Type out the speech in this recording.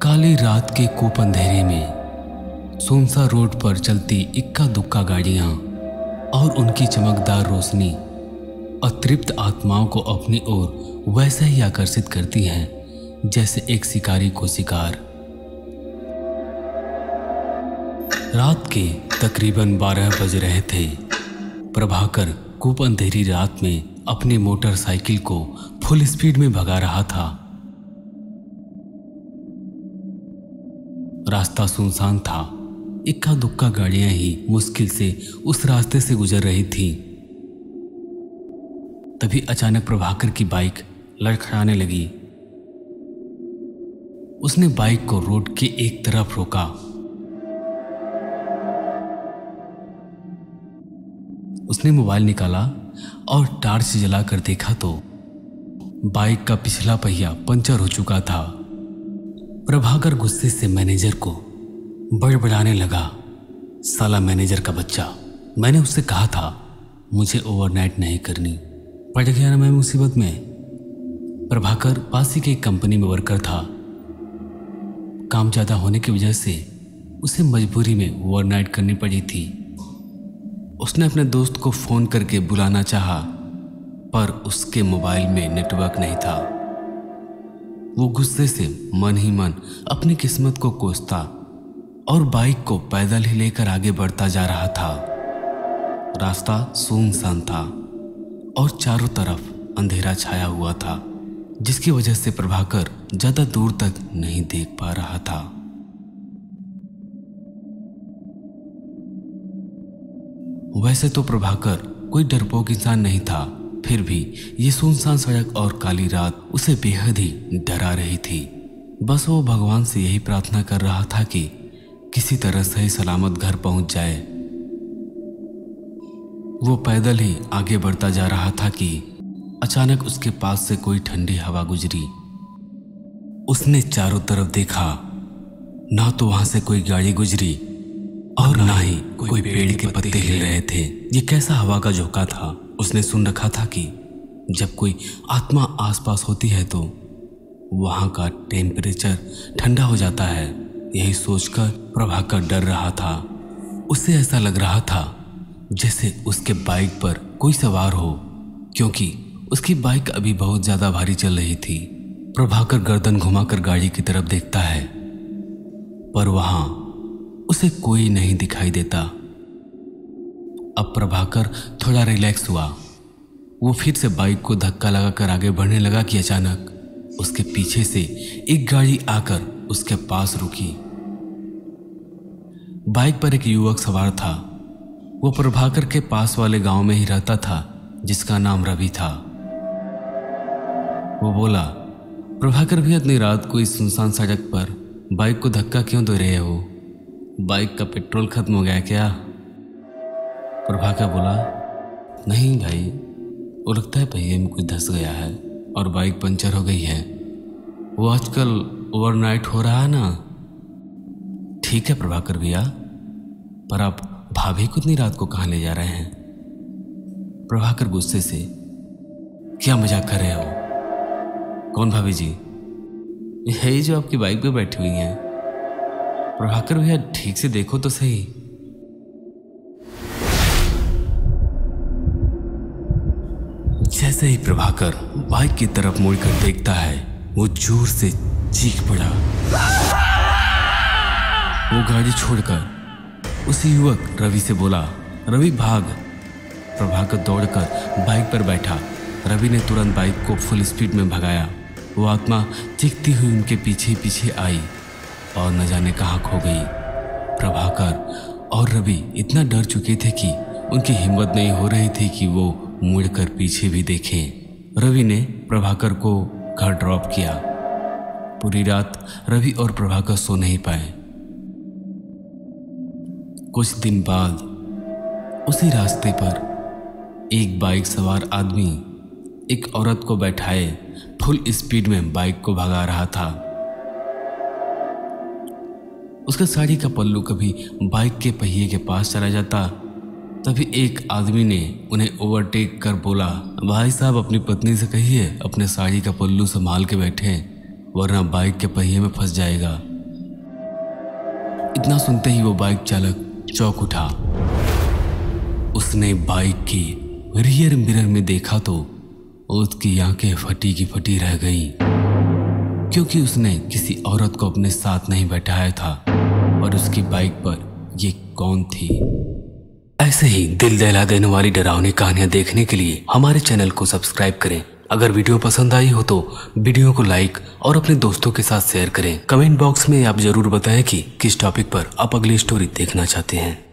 काली रात के कूप अंधेरे में सुनसा रोड पर चलती इक्का दुक्का गाड़ियां और उनकी चमकदार रोशनी अतृप्त आत्माओं को अपनी ओर वैसे ही आकर्षित करती हैं जैसे एक शिकारी को शिकार। रात के तकरीबन 12 बज रहे थे। प्रभाकर कूप अंधेरी रात में अपनी मोटरसाइकिल को फुल स्पीड में भगा रहा था। रास्ता सुनसान था। इक्का दुक्का गाड़ियां ही मुश्किल से उस रास्ते से गुजर रही थीं। तभी अचानक प्रभाकर की बाइक लड़खड़ाने लगी। उसने बाइक को रोड के एक तरफ रोका। उसने मोबाइल निकाला और टॉर्च जलाकर देखा तो बाइक का पिछला पहिया पंचर हो चुका था। प्रभाकर गुस्से से मैनेजर को बड़बड़ाने लगा। साला मैनेजर का बच्चा, मैंने उससे कहा था मुझे ओवरनाइट नहीं करनी, पड़ गया ना मैं मुसीबत में। प्रभाकर पास ही की एक कंपनी में वर्कर था। काम ज्यादा होने की वजह से उसे मजबूरी में ओवरनाइट करनी पड़ी थी। उसने अपने दोस्त को फोन करके बुलाना चाहा, पर उसके मोबाइल में नेटवर्क नहीं था। वो गुस्से से मन ही मन अपनी किस्मत को कोसता और बाइक को पैदल ही लेकर आगे बढ़ता जा रहा था। रास्ता सुनसान था और चारों तरफ अंधेरा छाया हुआ था, जिसकी वजह से प्रभाकर ज्यादा दूर तक नहीं देख पा रहा था। वैसे तो प्रभाकर कोई डरपोक इंसान नहीं था, फिर भी ये सुनसान सड़क और काली रात उसे बेहद ही डरा रही थी। बस वो भगवान से यही प्रार्थना कर रहा था कि किसी तरह सही सलामत घर पहुंच जाए। वो पैदल ही आगे बढ़ता जा रहा था कि अचानक उसके पास से कोई ठंडी हवा गुजरी। उसने चारों तरफ देखा, ना तो वहां से कोई गाड़ी गुजरी और ना ही कोई पेड़ के पत्ते हिल रहे थे। ये कैसा हवा का झोंका था। उसने सुन रखा था कि जब कोई आत्मा आसपास होती है तो वहां का टेम्परेचर ठंडा हो जाता है। यही सोचकर प्रभाकर डर रहा था। उसे ऐसा लग रहा था जैसे उसके बाइक पर कोई सवार हो, क्योंकि उसकी बाइक अभी बहुत ज्यादा भारी चल रही थी। प्रभाकर गर्दन घुमाकर गाड़ी की तरफ देखता है, पर वहां उसे कोई नहीं दिखाई देता। अब प्रभाकर थोड़ा रिलैक्स हुआ। वो फिर से बाइक को धक्का लगाकर आगे बढ़ने लगा कि अचानक उसके पीछे से एक गाड़ी आकर उसके पास रुकी। बाइक पर एक युवक सवार था। वो प्रभाकर के पास वाले गांव में ही रहता था, जिसका नाम रवि था। वो बोला, प्रभाकर भी इतनी रात को इस सुनसान सड़क पर बाइक को धक्का क्यों दे रहे हो? बाइक का पेट्रोल खत्म हो गया क्या? प्रभाकर बोला, नहीं भाई, वो लगता है पहिए में कुछ धंस गया है और बाइक पंचर हो गई है। वो आजकल ओवरनाइट हो रहा है ना। ठीक है प्रभाकर भैया, पर आप भाभी को इतनी रात को कहाँ ले जा रहे हैं? प्रभाकर गुस्से से, क्या मजाक कर रहे हो? कौन भाभी जी? यही जो आपकी बाइक पे बैठी हुई हैं। प्रभाकर भैया ठीक से देखो तो सही। जैसे ही प्रभाकर बाइक की तरफ मुड़कर देखता है, वो जोर से चीख पड़ा। वो गाड़ी छोड़कर उसी युवक रवि से बोला, रवि भाग। प्रभाकर दौड़कर बाइक पर बैठा। रवि ने तुरंत बाइक को फुल स्पीड में भगाया। वो आत्मा चीखती हुई उनके पीछे पीछे आई और न जाने कहाँ खो गई। प्रभाकर और रवि इतना डर चुके थे कि उनकी हिम्मत नहीं हो रही थी कि वो मुड़कर पीछे भी देखें। रवि ने प्रभाकर को घर ड्रॉप किया। पूरी रात रवि और प्रभाकर सो नहीं पाए। कुछ दिन बाद उसी रास्ते पर एक बाइक सवार आदमी एक औरत को बैठाए फुल स्पीड में बाइक को भगा रहा था। उसका साड़ी का पल्लू कभी बाइक के पहिए के पास चला जाता, तभी एक आदमी ने उन्हें ओवरटेक कर बोला, भाई साहब अपनी पत्नी से कहिए अपने साड़ी का पल्लू संभाल के बैठे, वरना बाइक के पहिए में फंस जाएगा। इतना सुनते ही वो बाइक चालक चौंक उठा। उसने बाइक की रियर मिरर में देखा तो उसकी आंखें फटी की फटी रह गईं, क्योंकि उसने किसी औरत को अपने साथ नहीं बैठाया था और उसकी बाइक पर ये कौन थी। ऐसे ही दिल दहला देने वाली डरावनी कहानियां देखने के लिए हमारे चैनल को सब्सक्राइब करें। अगर वीडियो पसंद आई हो तो वीडियो को लाइक और अपने दोस्तों के साथ शेयर करें। कमेंट बॉक्स में आप जरूर बताएं कि किस टॉपिक पर आप अगली स्टोरी देखना चाहते हैं।